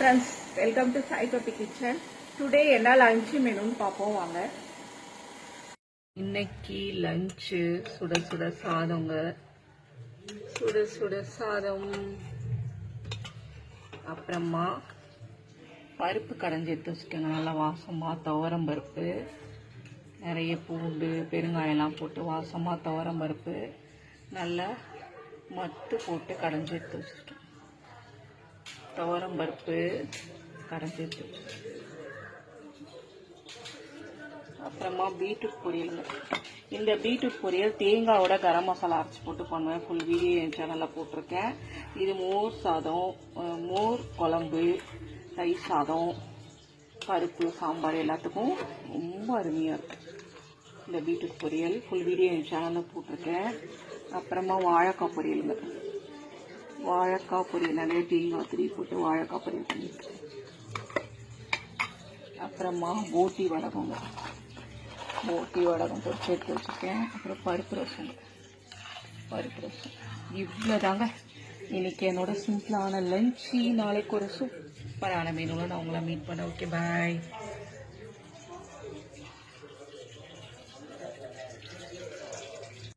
friends, welcome to Sai Papi Kitchen. Today என்ன lunch மெனுன்னு பார்ப்போம் வாங்க. இன்னைக்கு லஞ்ச் சுட சுட சாதங்க, சுட சுட சாதம். அப்புறமா பருப்பு கடைஞ்சி எடுத்து வச்சுக்கோங்க, நல்லா வாசமாக துவரம் பருப்பு, நிறைய பூண்டு பெருங்காயெல்லாம் போட்டு வாசமாக துவரம் பருப்பு நல்லா மத்து போட்டு கடைஞ்சி எடுத்து வச்சுட்டோம். துவரம் பருப்பு கடைஞ்சி எடுத்து வச்சு, அப்புறமா பீட்ரூட் பொரியலுங்க. இந்த பீட்ரூட் பொரியல் தேங்காயோட கரம் மசாலா அரைச்சி போட்டு பண்ணுவேன். ஃபுல் வீடியோ என் சேனலில் போட்டிருக்கேன். இது மோர் சாதம், மோர் குழம்பு, தயிர் சாதம், பருப்பு சாம்பார் எல்லாத்துக்கும் ரொம்ப அருமையாக இருக்கும் இந்த பீட்ரூட் பொரியல். ஃபுல் வீடியோ என் சேனலில் போட்டிருக்கேன். அப்புறமா வாழைக்காய் பொரியலுங்க. வாழைக்காய் பொரியல் நிறைய தேங்காய் திரி போட்டு வாழைக்காய் பொரியல் பண்ணியிருக்கேன். அப்புறமா போட்டி வடகங்க, போட்டி வடகம் போட்டு எடுத்து வச்சுருக்கேன். அப்புறம் பருப்பு ரசம், இவ்வளோ தாங்க இன்னைக்கு என்னோட சிம்பிளான லஞ்சு. நாளைக்கு ஒரு சூப்பரான மெனுவில் நான் உங்களை மீட் பண்ணேன். ஓகே, பாய்.